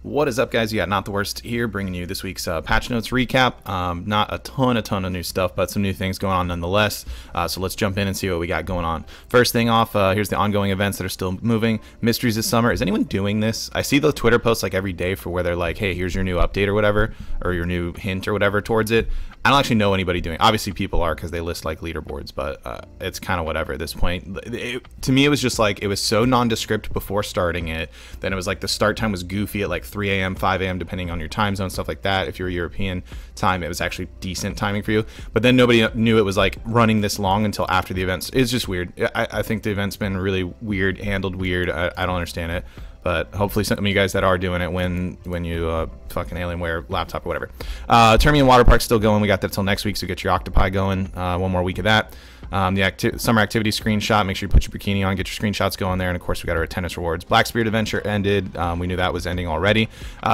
What is up, guys? You got Not the Worst here, bringing you this week's patch notes recap. Not a ton of new stuff, but some new things going on nonetheless. So let's jump in and see what we got going on. First thing off, here's the ongoing events that are still moving. Mysteries this summer. Is anyone doing this? I see the Twitter posts like every day for where they're like, hey, here's your new update or whatever, or your new hint or whatever towards it. I don't actually know anybody doing it. Obviously, people are because they list like leaderboards, but it's kind of whatever at this point. To me, it was just like, it was so nondescript before starting it. Then it was like the start time was goofy at like 3 a.m., 5 a.m., depending on your time zone, stuff like that. If you're European time, it was actually decent timing for you. But then nobody knew it was like running this long until after the events. It's just weird. I think the event's been really weird, handled weird. I don't understand it. But hopefully some of you guys that are doing it when you fucking Alienware laptop or whatever. Termian Water Park's still going. We got that till next week, so get your Octopi going. One more week of that. The summer activity screenshot, make sure you put your bikini on, get your screenshots going there, and of course we got our attendance rewards. Black Spirit Adventure ended. We knew that was ending already.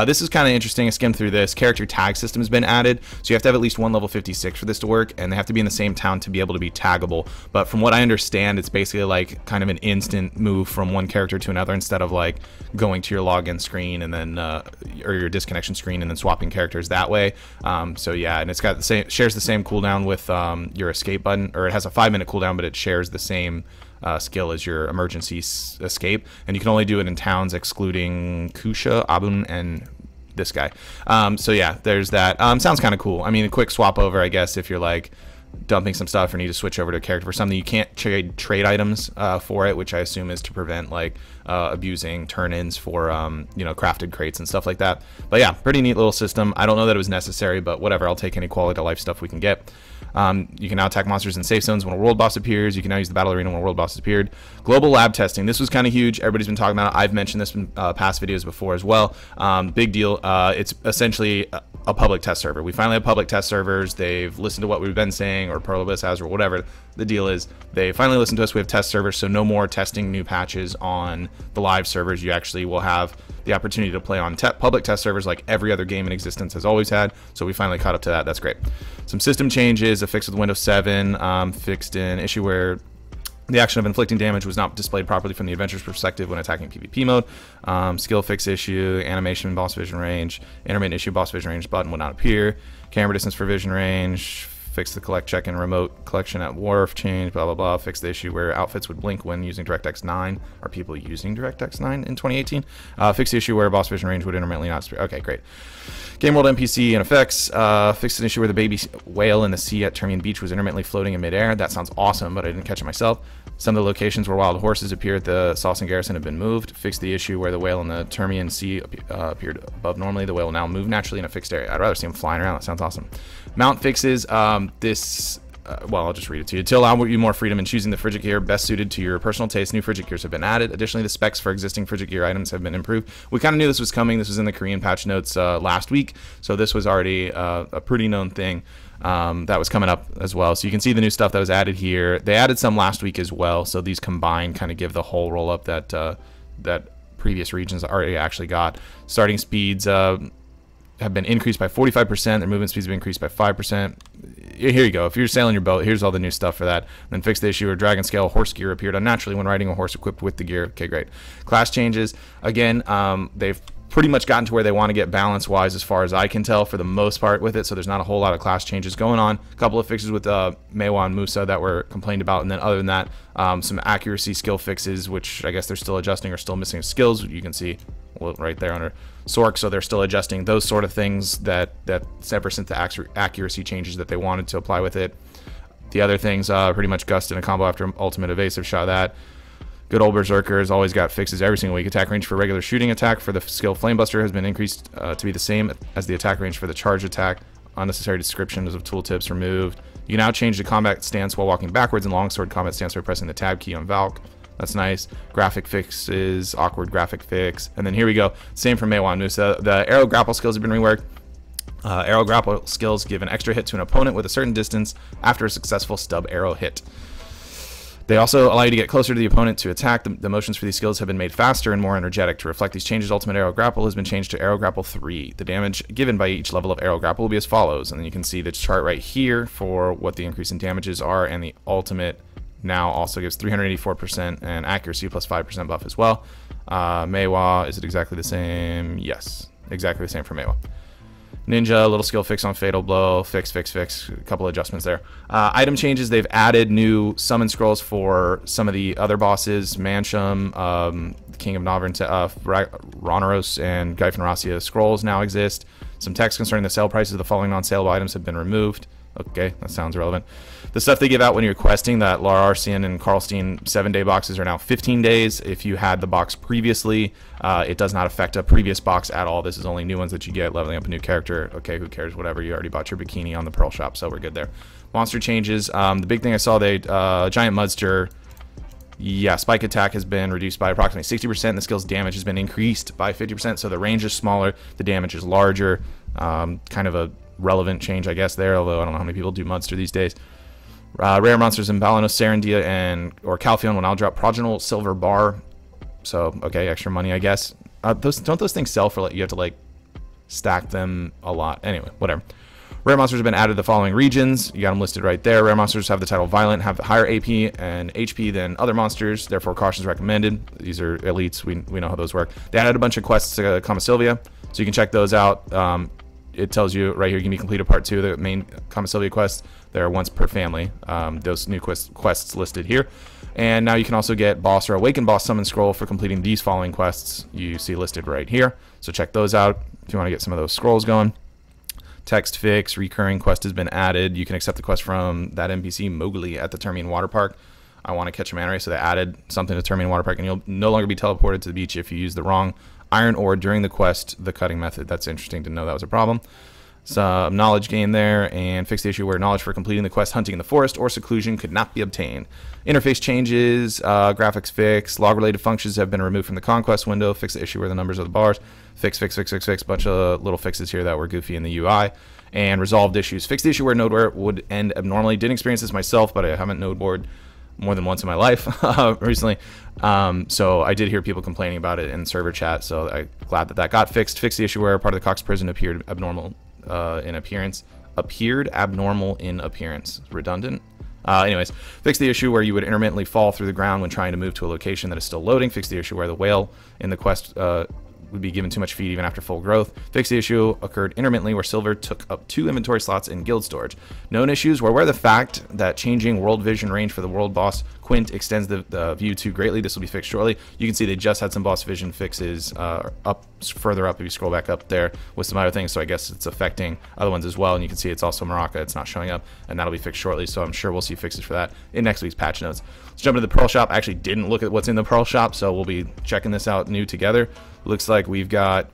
This is kind of interesting. I skimmed through this. Character tag system has been added, so you have to have at least one level 56 for this to work, and they have to be in the same town to be able to be taggable. But from what I understand, it's basically like kind of an instant move from one character to another instead of like going to your login screen and then or your disconnection screen and then swapping characters that way. So yeah, and it's got the same, shares the same cooldown with your escape button, or it has a 5-minute cooldown, but it shares the same skill as your emergency escape, and you can only do it in towns excluding Kusha, Abun, and this guy. So yeah, there's that. Sounds kind of cool. I mean, a quick swap over, I guess, if you're like dumping some stuff or need to switch over to a character for something. You can't trade items for it, which I assume is to prevent like abusing turn-ins for crafted crates and stuff like that. But yeah, pretty neat little system. I don't know that it was necessary, but whatever. I'll take any quality of life stuff we can get. You can now attack monsters in safe zones when a world boss appears. You can now use the battle arena when a world boss has appeared. Global lab testing. This was kind of huge. Everybody's been talking about it. I've mentioned this in past videos before as well. Big deal. It's essentially a public test server. We finally have public test servers. They've listened to what we've been saying, or Perlibus has, or whatever the deal is. They finally listened to us. We have test servers, so no more testing new patches on the live servers. You actually will have the opportunity to play on public test servers like every other game in existence has always had. So we finally caught up to that. That's great. Some system changes, a fix with Windows 7, fixed an issue where the action of inflicting damage was not displayed properly from the adventurer's perspective when attacking PvP mode. Skill fix issue, animation boss vision range, intermittent issue boss vision range button would not appear. Camera distance for vision range, fix the collect check and remote collection at wharf change, blah blah blah. Fix the issue where outfits would blink when using DirectX 9. Are people using DirectX 9 in 2018? Fix the issue where boss vision range would intermittently not disappear. Okay, great. Game world NPC and effects. Fixed an issue where the baby whale in the sea at Termian Beach was intermittently floating in midair. That sounds awesome, but I didn't catch it myself. Some of the locations where wild horses appear at the Saucon Garrison have been moved. Fixed the issue where the whale in the Termian Sea appeared above normally. The whale will now move naturally in a fixed area. I'd rather see him flying around. That sounds awesome. Mount fixes. Well, I'll just read it to you. To allow you more freedom in choosing the Frigid gear best suited to your personal taste, new Frigid gears have been added. Additionally, the specs for existing Frigid gear items have been improved. We kind of knew this was coming. This was in the Korean patch notes last week, so this was already a pretty known thing that was coming up as well. So you can see the new stuff that was added here. They added some last week as well, so these combined kind of give the whole roll-up that previous regions already actually got. Starting speeds have been increased by 45%. Their movement speeds have been increased by 5%. Here you go. If you're sailing your boat, here's all the new stuff for that. Then fix the issue where dragon scale horse gear appeared unnaturally when riding a horse equipped with the gear. Okay, great. Class changes. Again, they've pretty much gotten to where they want to get balance-wise as far as I can tell for the most part with it, so there's not a whole lot of class changes going on. A couple of fixes with Meiwa and Musa that were complained about, and then other than that, some accuracy skill fixes, which I guess they're still adjusting or still missing skills. You can see right there under Sork, so they're still adjusting those sort of things that ever since the accuracy changes that they wanted to apply with it. The other things, pretty much Gust in a combo after ultimate evasive shot at. Good old Berserker has always got fixes every single week. Attack range for regular shooting attack for the skill Flamebuster has been increased to be the same as the attack range for the charge attack. Unnecessary descriptions of tooltips removed. You can now change the combat stance while walking backwards and longsword combat stance by pressing the tab key on Valk. That's nice. Graphic fixes, awkward graphic fix. And then here we go. Same for Meiwa and Musa. The arrow grapple skills have been reworked. Arrow grapple skills give an extra hit to an opponent with a certain distance after a successful stub arrow hit. They also allow you to get closer to the opponent to attack. The motions for these skills have been made faster and more energetic. To reflect these changes, Ultimate Arrow Grapple has been changed to Arrow Grapple 3. The damage given by each level of Arrow Grapple will be as follows. And then you can see the chart right here for what the increase in damages are, and the Ultimate now also gives 384% and accuracy plus 5% buff as well. Meiwa, is it exactly the same? Yes. exactly the same for Mewa. Ninja, little skill fix on Fatal Blow, fix, a couple adjustments there. Item changes, they've added new summon scrolls for some of the other bosses. Mansham, King of Novern, Ronaros, and Gyphonracia scrolls now exist. Some text concerning the sale prices of the following non-saleable items have been removed. Okay, that sounds relevant. The stuff they give out when you're questing, that Lar Arsian and Karlstein 7-day boxes are now 15 days. If you had the box previously, it does not affect a previous box at all. This is only new ones that you get, leveling up a new character. Okay, who cares, whatever. You already bought your bikini on the Pearl Shop, so we're good there. Monster changes. The big thing I saw, Giant Mudster, yeah, spike attack has been reduced by approximately 60%. The skill's damage has been increased by 50%, so the range is smaller, the damage is larger. Kind of a relevant change, I guess, there, although I don't know how many people do Mudster these days. Rare monsters in Balanos, Serendia, or Calpheon will now drop Progenal Silver Bar. So, okay, extra money, I guess. Don't those things sell for, like, you have to, like, stack them a lot? Anyway, whatever. Rare monsters have been added to the following regions. You got them listed right there. Rare monsters have the title Violent, have higher AP and HP than other monsters, therefore caution is recommended. These are elites. We know how those work. They added a bunch of quests to Kama Sylvia, so you can check those out. It tells you right here, you can be completed part 2 of the main Kama Sylvia quests. There are once per family. Those new quests listed here. And now you can also get boss or awakened boss summon scroll for completing these following quests you see listed right here. So check those out if you want to get some of those scrolls going. Text fix, recurring quest has been added. You can accept the quest from that NPC Mowgli at the Termian Water Park. I want to catch a manta ray, so they added something to Termian Water Park, and you'll no longer be teleported to the beach if you use the wrong iron ore during the quest, the cutting method. That's interesting to know that was a problem. Some knowledge gain there, and fix the issue where knowledge for completing the quest hunting in the forest or seclusion could not be obtained. Interface changes, graphics fix, log related functions have been removed from the conquest window. Fix the issue where the numbers of the bars. Fix. Bunch of little fixes here that were goofy in the UI. And resolved issues. Fix the issue where node wear would end abnormally. Didn't experience this myself, but I haven't node bored more than once in my life recently. So I did hear people complaining about it in server chat, so I'm glad that got fixed. Fix the issue where part of the Cox prison appeared abnormal in appearance. Redundant. Anyways, fix the issue where you would intermittently fall through the ground when trying to move to a location that is still loading. Fix the issue where the whale in the quest would be given too much feed even after full growth. Fix the issue occurred intermittently where silver took up 2 inventory slots in guild storage. Known issues were where the fact that changing world vision range for the world boss Quint extends the view too greatly. This will be fixed shortly. You can see they just had some boss vision fixes further up if you scroll back up there with some other things, so I guess it's affecting other ones as well. And you can see it's also Maraka, it's not showing up, and that'll be fixed shortly, so I'm sure we'll see fixes for that in next week's patch notes. Let's jump into the Pearl Shop. I actually didn't look at what's in the Pearl Shop, so we'll be checking this out new together. Looks like we've got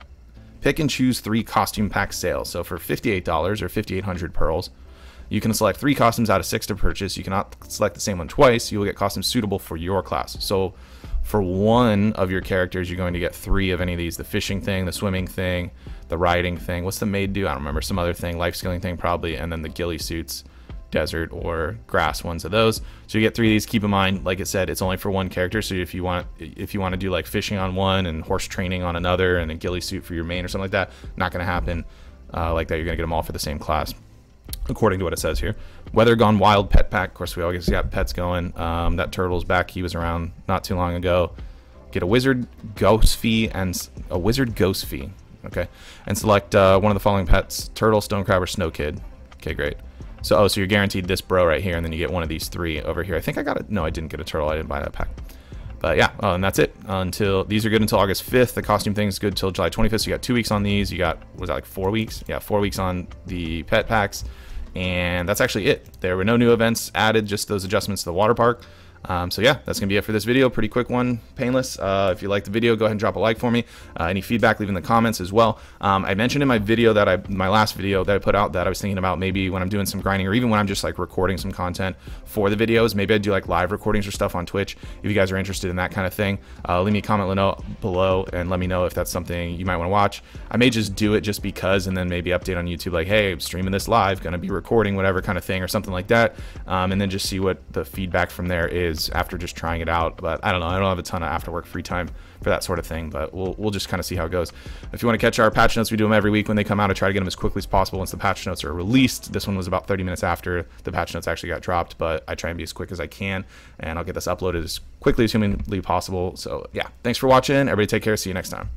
pick and choose 3 costume pack sales. So for $58 or 5,800 pearls, you can select 3 costumes out of 6 to purchase. You cannot select the same one twice. You will get costumes suitable for your class. So for one of your characters, you're going to get 3 of any of these: the fishing thing, the swimming thing, the riding thing. What's the maid do? I don't remember. Some other thing, life skilling thing probably, and then the ghillie suits, desert or grass ones of those. So you get 3 of these. Keep in mind, like I said, it's only for one character. So if you want to do like fishing on one and horse training on another and a ghillie suit for your main or something like that, not going to happen like that. You're going to get them all for the same class, according to what it says here. Weather Gone Wild pet pack. Of course, we always got pets going. That turtle's back. He was around not too long ago. Get a wizard ghost fee and a wizard ghost fee. Okay, and select one of the following pets: turtle, stone crab, or snow kid. Okay, great. So you're guaranteed this bro right here, and then you get one of these 3 over here. I think I got it. No, I didn't get a turtle. I didn't buy that pack. But yeah, and that's it. These are good until August 5th. The costume thing is good till July 25th. So you got 2 weeks on these. You got, was that like 4 weeks? Yeah, 4 weeks on the pet packs. And that's actually it. There were no new events added, just those adjustments to the water park. So yeah, that's going to be it for this video. Pretty quick one, painless. If you liked the video, go ahead and drop a like for me. Any feedback, leave in the comments as well. I mentioned in my video my last video that I put out that I was thinking about maybe when I'm doing some grinding, or even when I'm just like recording some content for the videos, maybe I'd do like live recordings or stuff on Twitch. If you guys are interested in that kind of thing, leave me a comment below and let me know if that's something you might want to watch. I may just do it just because, and then maybe update on YouTube like, hey, I'm streaming this live, going to be recording, whatever kind of thing, or something like that. And then just see what the feedback from there is after just trying it out. But I don't know, I don't have a ton of after work free time for that sort of thing, but we'll just kind of see how it goes. If you want to catch our patch notes, we do them every week when they come out. I try to get them as quickly as possible once the patch notes are released. This one was about 30 minutes after the patch notes actually got dropped, but I try and be as quick as I can, and I'll get this uploaded as quickly as humanly possible. So yeah, thanks for watching. Everybody take care. See you next time.